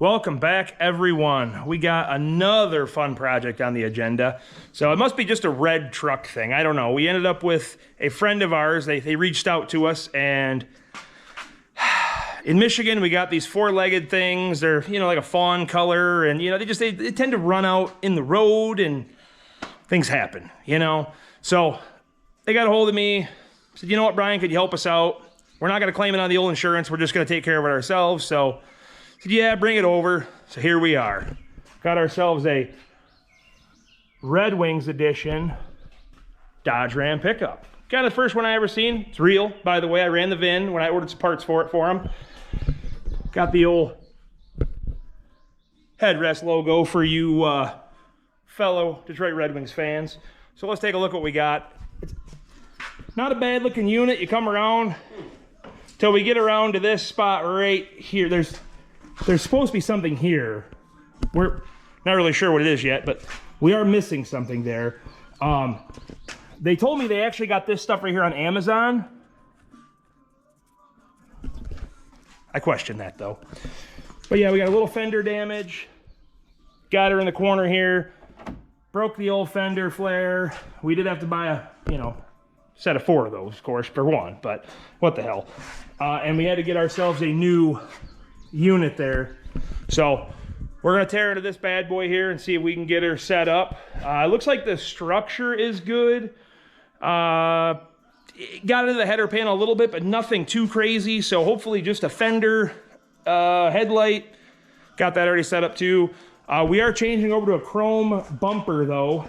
Welcome back, everyone. We got another fun project on the agenda. So it must be just a red truck thing. I don't know. We ended up with a friend of ours. They reached out to us, and in Michigan, we got these four-legged things. They're, like a fawn color, and, they tend to run out in the road, and things happen, So they got a hold of me, said, you know what, Brian, could you help us out? We're not going to claim it on the old insurance. We're just going to take care of it ourselves. So I said, yeah, bring it over. So here we are. Got ourselves a Red Wings edition Dodge Ram pickup. Kind of the first one I ever seen. It's real, by the way. I ran the VIN when I ordered some parts for him. Got the old headrest logo for you fellow Detroit Red Wings fans. So let's take a look at what we got. It's not a bad looking unit. You come around till we get around to this spot right here. There's supposed to be something here. We're not really sure what it is yet, but we are missing something there. They told me they actually got this stuff right here on Amazon. I question that though. But yeah, we got a little fender damage. Got her in the corner here. Broke the old fender flare. We did have to buy a, set of 4 of those, of course, for one, but what the hell. And we had to get ourselves a new unit there. So we're gonna tear into this bad boy here and see if we can get her set up. It looks like the structure is good. It got into the header panel a little bit, but nothing too crazy. So hopefully just a fender, headlight. Got that already set up too. We are changing over to a chrome bumper though.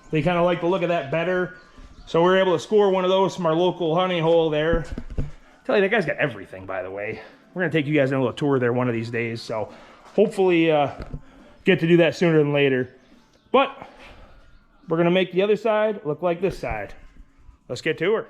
They kind of like the look of that better. So we were able to score one of those from our local honey hole there. Tell you, that guy's got everything, by the way. We're gonna take you guys on a little tour there one of these days. So hopefully get to do that sooner than later. But we're gonna make the other side look like this side. Let's get to her.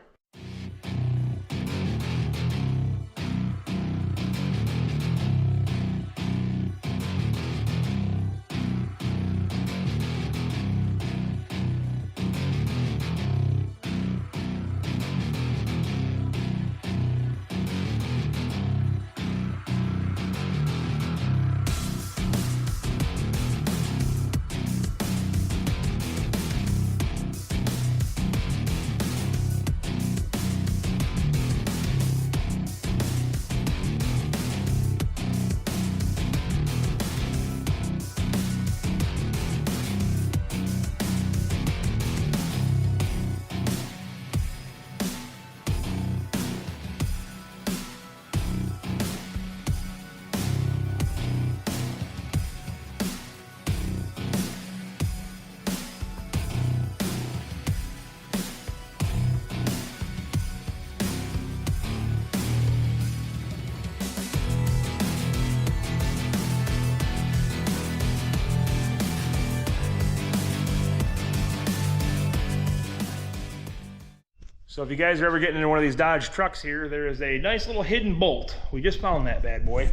So if you guys are ever getting into one of these Dodge trucks here, there is a nice little hidden bolt. We just found that bad boy.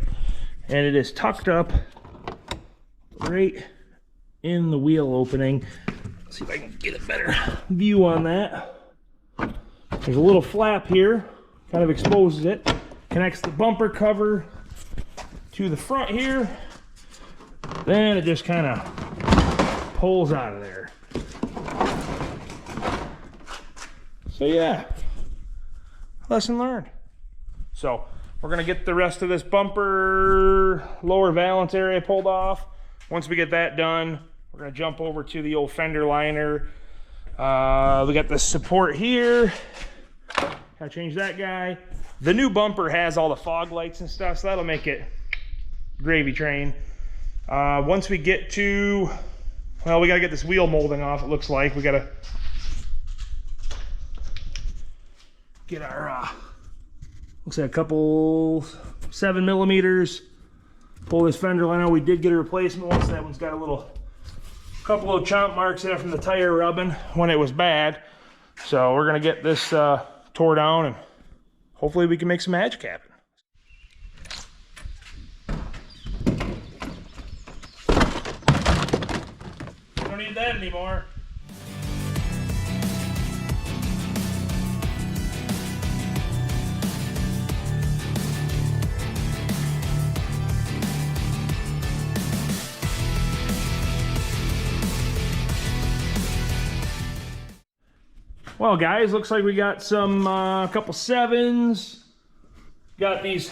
And it is tucked up right in the wheel opening. Let's see if I can get a better view on that. There's a little flap here, kind of exposes it. Connects the bumper cover to the front here. Then it just kind of pulls out of there. So yeah, lesson learned. So we're gonna get the rest of this bumper lower valance area pulled off. Once we get that done, we're gonna jump over to the old fender liner. We got the support here. Gotta change that guy. The new bumper has all the fog lights and stuff, so that'll make it gravy train. Once we get to, well, we gotta get this wheel molding off, it looks like. We gotta get our, looks like a couple 7mm. Pull this fender line out. We did get a replacement once. That one's got a couple of chomp marks in it from the tire rubbing when it was bad. So we're gonna get this tore down and hopefully we can make some magic happen. We don't need that anymore. Well, guys, looks like we got some couple 7s. Got these.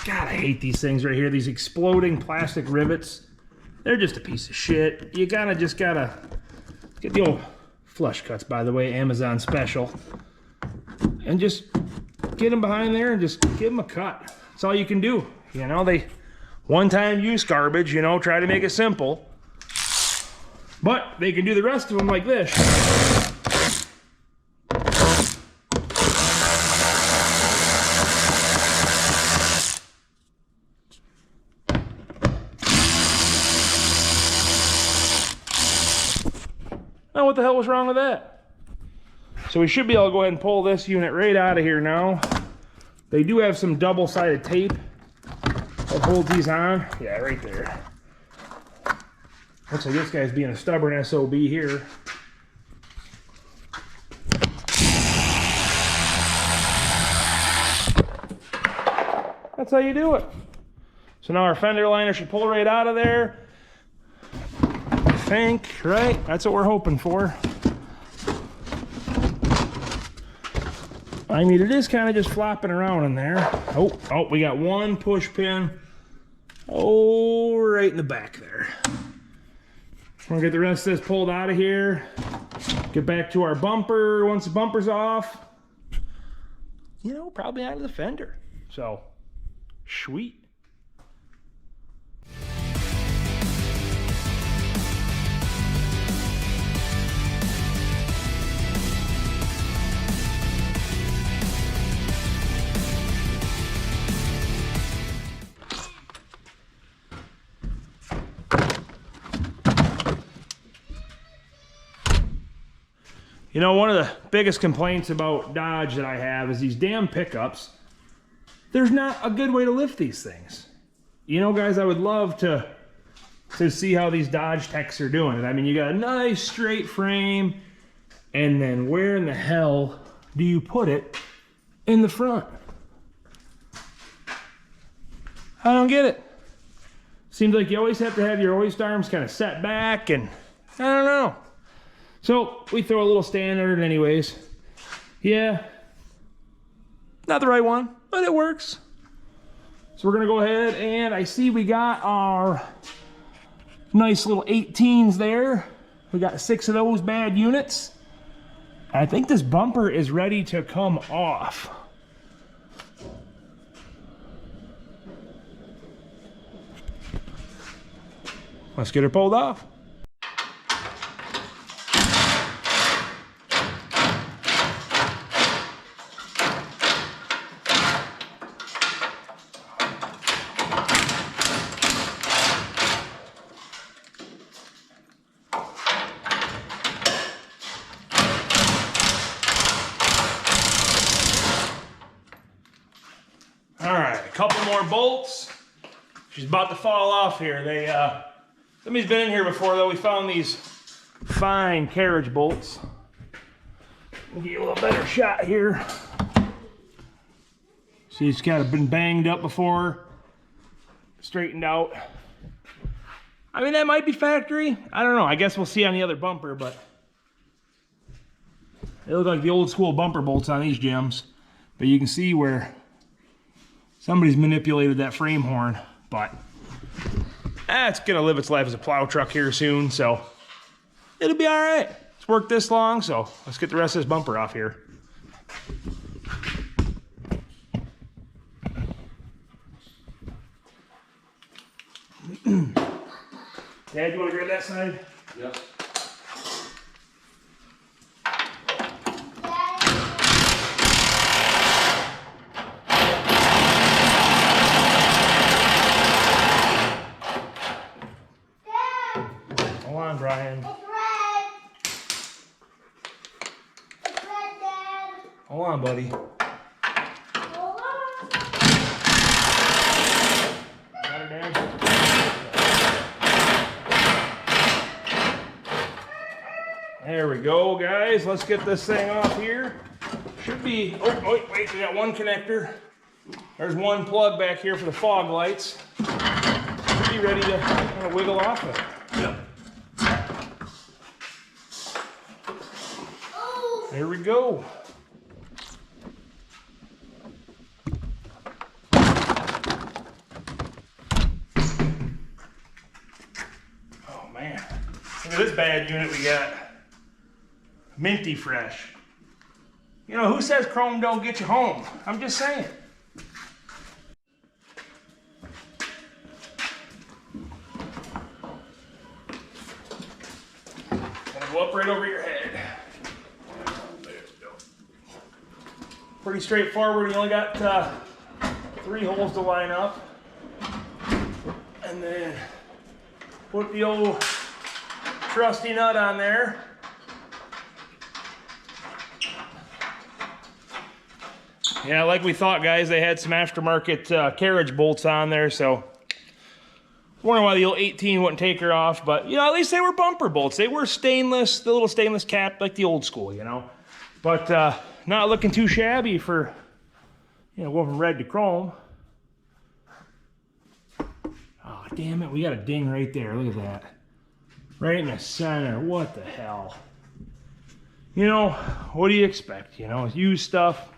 God, I hate these things right here. These exploding plastic rivets. They're just a piece of shit. You just gotta get the old flush cuts, by the way, Amazon special, and just get them behind there and just give them a cut. That's all you can do. You know, they one-time use garbage. You know, try to make it simple, but they can do the rest of them like this. Now, what the hell was wrong with that? So we should be able to go ahead and pull this unit right out of here now. They do have some double-sided tape that holds these on. Yeah, right there. Looks like this guy's being a stubborn SOB here. That's how you do it. So now our fender liner should pull right out of there. I think, right? That's what we're hoping for. I mean, it is kind of just flopping around in there. Oh, we got one push pin. Oh, right in the back there. We're gonna get the rest of this pulled out of here. Get back to our bumper. Once the bumper's off, you know, probably out of the fender. So, sweet. You know, one of the biggest complaints about Dodge that I have is these damn pickups. There's not a good way to lift these things. You know, guys, I would love to see how these Dodge techs are doing it. I mean, you got a nice straight frame, and then where in the hell do you put it in the front? I don't get it. Seems like you always have to have your hoist arms kind of set back, and I don't know. So we throw a little stand under it anyways. Yeah, not the right one, but it works. So we're gonna go ahead, and I see we got our nice little 18s there. We got 6 of those bad units. I think this bumper is ready to come off. Let's get her pulled off. Couple more bolts. She's about to fall off here. Somebody's been in here before though. We found these fine carriage bolts. We'll get you a little better shot here. See, it's kind of been banged up before, straightened out. I mean, that might be factory. I don't know. I guess we'll see on the other bumper, but they look like the old school bumper bolts on these gems. But you can see where somebody's manipulated that frame horn, but it's gonna live its life as a plow truck here soon, so it'll be all right. It's worked this long, so let's get the rest of this bumper off here. Dad, you wanna grab that side? Yep. Brian. It's red. It's red, Dad. Hold on, buddy. Hold on. Got her, Dad? There we go, guys. Let's get this thing off here. Should be, oh, wait, we got one connector. There's one plug back here for the fog lights. Should be ready to kind of wiggle off of it. Yep. Here we go. Oh man, look at this bad unit we got. Minty fresh. You know, who says chrome don't get you home? I'm just saying. Gonna go up right over your head. There we go. Pretty straightforward. You only got 3 holes to line up. And then put the old trusty nut on there. Yeah, like we thought, guys, they had some aftermarket carriage bolts on there, so wondering why the old 18 wouldn't take her off, but, you know, at least they were bumper bolts. They were stainless, the little stainless cap, like the old school, you know. But not looking too shabby for, you know, going from red to chrome. Oh, damn it, we got a ding right there. Look at that. Right in the center. What the hell? You know, what do you expect? You know, used stuff.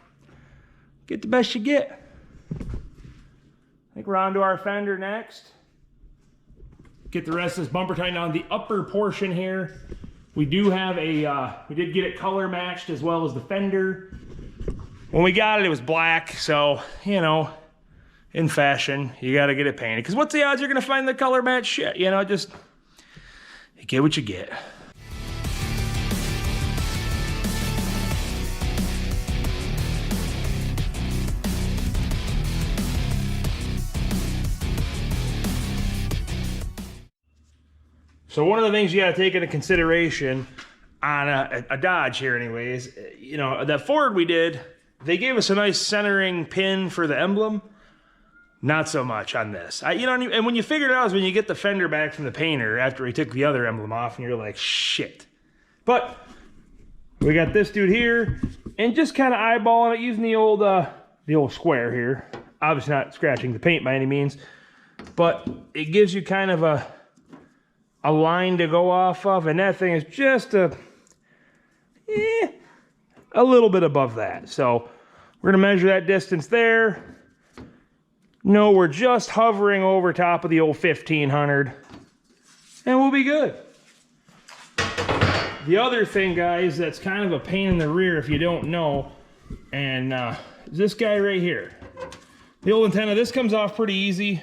Get the best you get. I think we're on to our fender next. Get the rest of this bumper tightened on the upper portion here. We do have a, we did get it color matched as well as the fender. When we got it, it was black. So, you know, in fashion, you got to get it painted. Because what's the odds you're going to find the color match shit? You know, just you get what you get. So one of the things you got to take into consideration on a Dodge here anyways, you know, that Ford we did, they gave us a nice centering pin for the emblem. Not so much on this. You know, and when you figure it out is when you get the fender back from the painter after he took the other emblem off and you're like, shit. But we got this dude here and just kind of eyeballing it using the old square here. Obviously not scratching the paint by any means, but it gives you kind of a line to go off of, and that thing is just a little bit above that. So we're gonna measure that distance there. No, we're just hovering over top of the old 1500, and we'll be good. The other thing, guys, that's kind of a pain in the rear if you don't know, and this guy right here. The old antenna, this comes off pretty easy.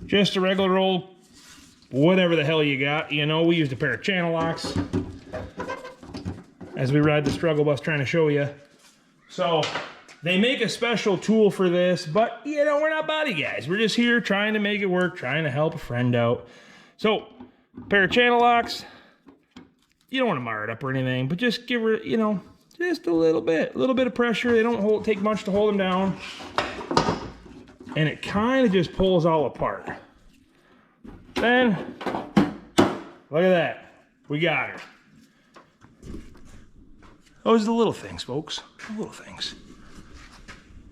Just a regular old whatever the hell you got. You know, we used a pair of channel locks as we ride the struggle bus trying to show you. So they make a special tool for this, but you know, we're not body guys. We're just here trying to make it work, trying to help a friend out. So pair of channel locks, you don't want to mar it up or anything, but just give her, you know, just a little bit of pressure. They don't take much to hold them down. And it kind of just pulls all apart. Then, look at that. We got her. Those are the little things, folks. The little things.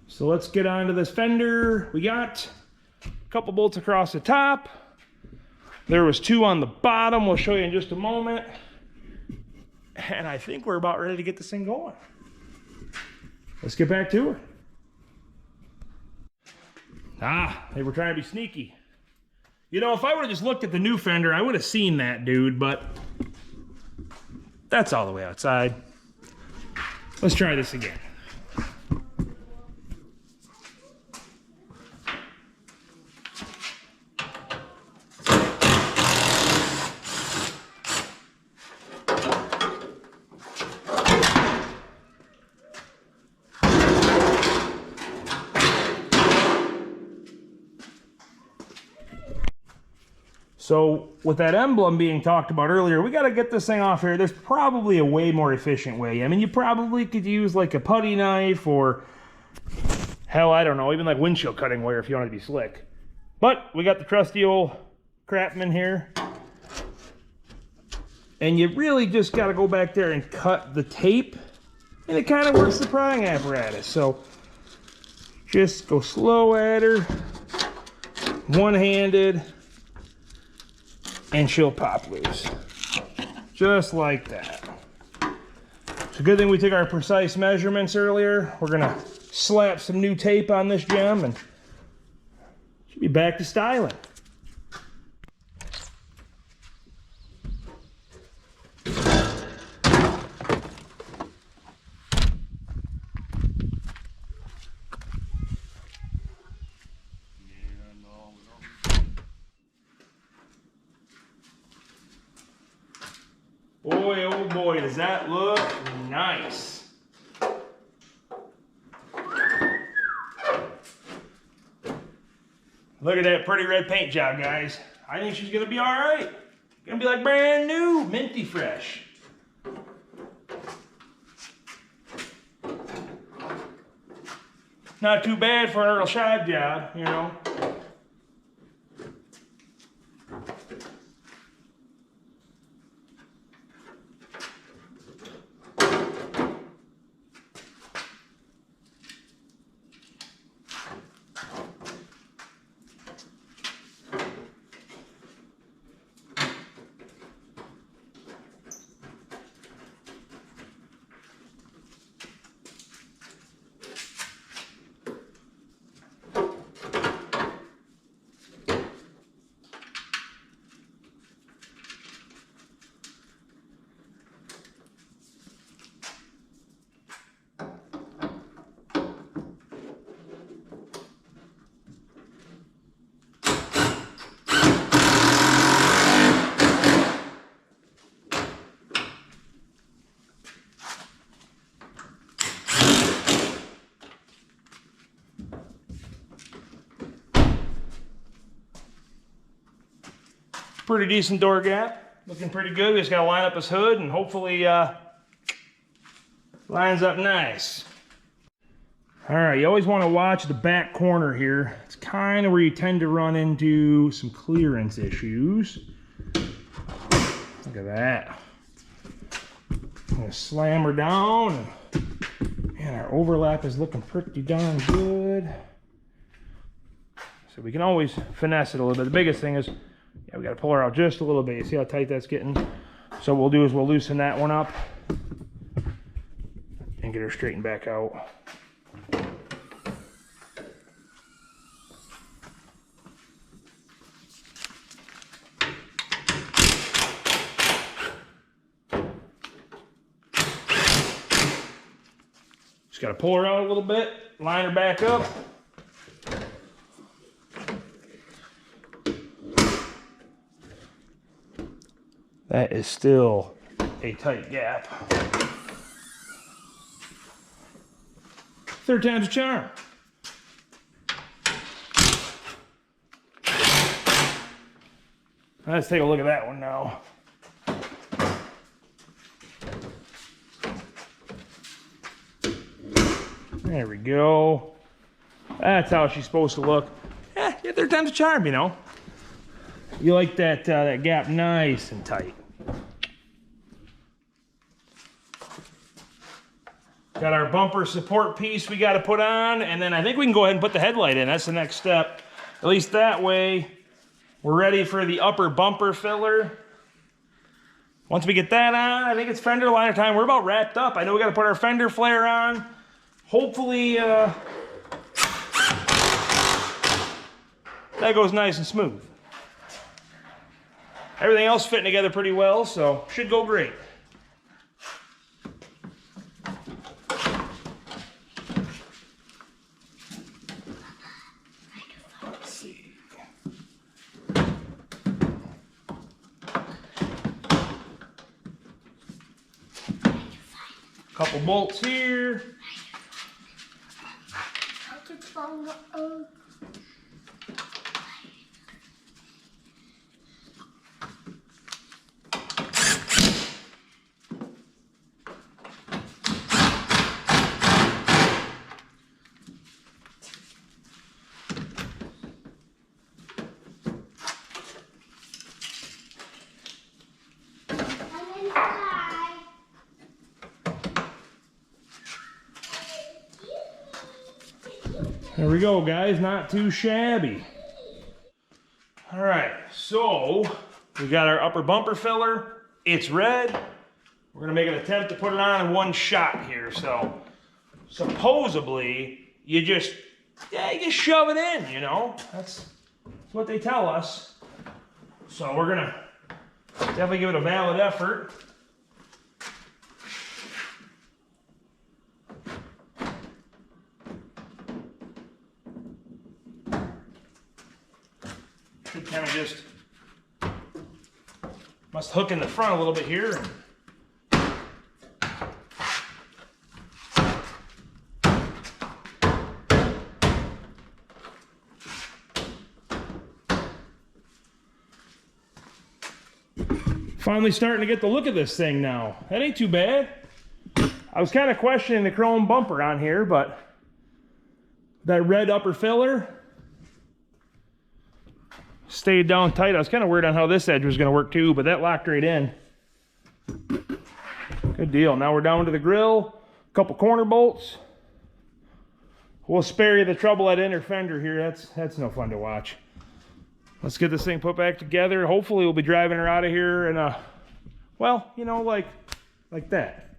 So let's get on to this fender. We got a couple bolts across the top. There was 2 on the bottom. We'll show you in just a moment. And I think we're about ready to get this thing going. Let's get back to her. They were trying to be sneaky. You know, if I would have just looked at the new fender, I would have seen that dude, but that's all the way outside. Let's try this again. So with that emblem being talked about earlier, we got to get this thing off here. There's probably a way more efficient way. I mean, you probably could use like a putty knife or hell, I don't know, even like windshield cutting wire if you want to be slick. But we got the trusty old Craftsman here. And you really just got to go back there and cut the tape. And it kind of works the prying apparatus. So just go slow at her, one-handed, and she'll pop loose. Just like that. It's a good thing we took our precise measurements earlier. We're gonna slap some new tape on this gem and should be back to styling. Boy, oh boy, does that look nice. Look at that pretty red paint job, guys. I think she's gonna be all right. Gonna be like brand new, minty fresh. Not too bad for an Earl Scheib job, you know. Pretty decent door gap, looking pretty good. We just gotta line up his hood and hopefully lines up nice. All right, you always wanna watch the back corner here. It's kind of where you tend to run into some clearance issues. Look at that. I'm gonna slam her down. And our overlap is looking pretty darn good. So we can always finesse it a little bit. The biggest thing is, yeah, we got to pull her out just a little bit. You see how tight that's getting? So what we'll do is we'll loosen that one up and get her straightened back out. Just got to pull her out a little bit, line her back up. That is still a tight gap. Third time's a charm. Let's take a look at that one now. There we go. That's how she's supposed to look. Yeah, third time's a charm, you know. You like that, that gap nice and tight. Got our bumper support piece we got to put on, and then I think we can go ahead and put the headlight in. That's the next step. At least that way, we're ready for the upper bumper filler. Once we get that on, I think it's fender liner time. We're about wrapped up. I know we got to put our fender flare on. Hopefully, that goes nice and smooth. Everything else fitting together pretty well, so should go great. Let's see. Couple bolts here. There we go, guys, not too shabby. All right, so we got our upper bumper filler. It's red. we're gonna make an attempt to put it on in one shot here. So supposedly you just shove it in, you know? That's what they tell us. So we're gonna definitely give it a valid effort. Should kind of just must hook in the front a little bit here. Finally starting to get the look of this thing now. That ain't too bad. I was kind of questioning the chrome bumper on here, but that red upper filler stayed down tight. I was kind of worried on how this edge was going to work too, but that locked right in. Good deal. Now we're down to the grill, a couple corner bolts. We'll spare you the trouble at inner fender here. That's no fun to watch. Let's get this thing put back together. Hopefully we'll be driving her out of here in a, well, you know, like that.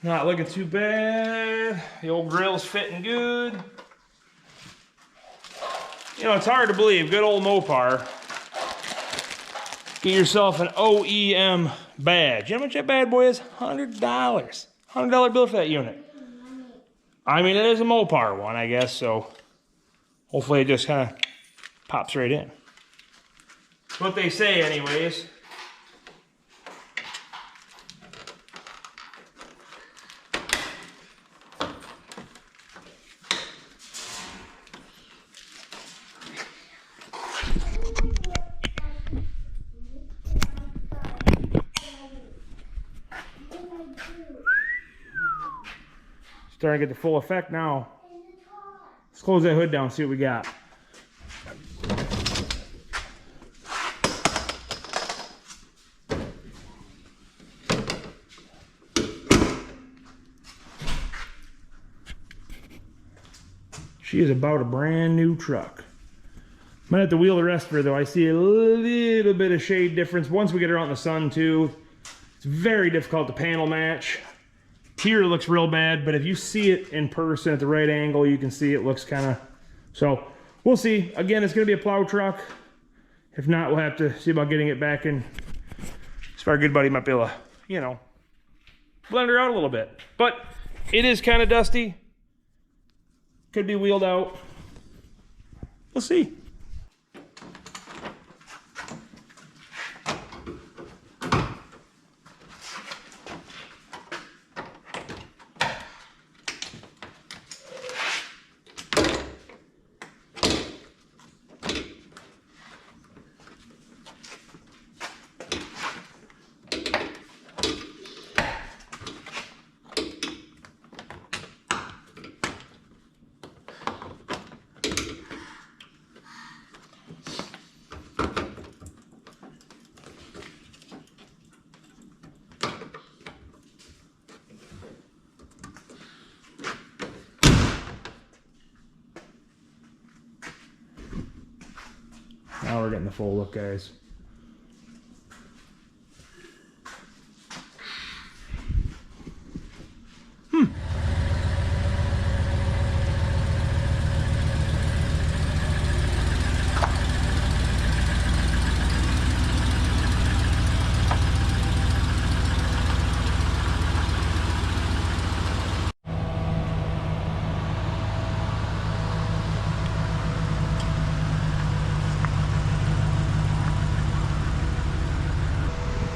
Not looking too bad. The old grill's fitting good. You know, it's hard to believe. Good old Mopar. Get yourself an OEM badge. You know how much that bad boy is? $100. $100 bill for that unit. I mean, it is a Mopar one, I guess, so hopefully it just kind of pops right in. That's what they say anyways. Starting to get the full effect now. Let's close that hood down, see what we got. She is about a brand new truck. Might have to wheel the rest of her though. I see a little bit of shade difference. Once we get her out in the sun too, it's very difficult to panel match. Here it looks real bad, but if you see it in person at the right angle, you can see it looks kind of, so we'll see. Again, it's gonna be a plow truck. If not, we'll have to see about getting it back in. So our good buddy might be able to, you know, blend her out a little bit. But it is kind of dusty. Could be wheeled out. We'll see. Now we're getting the full look, guys.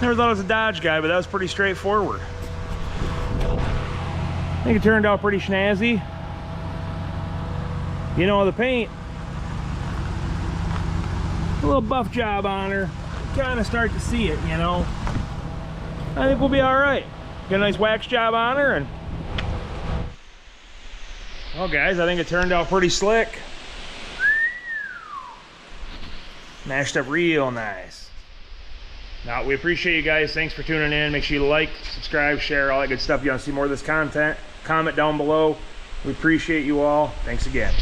Never thought I was a Dodge guy, but that was pretty straightforward. I think it turned out pretty snazzy. You know, the paint, a little buff job on her. Kind of start to see it, you know. I think we'll be all right. Get a nice wax job on her, and well, guys, I think it turned out pretty slick. Mashed up real nice. Now, we appreciate you guys. Thanks for tuning in. Make sure you like, subscribe, share, all that good stuff. If you want to see more of this content, comment down below. We appreciate you all. Thanks again.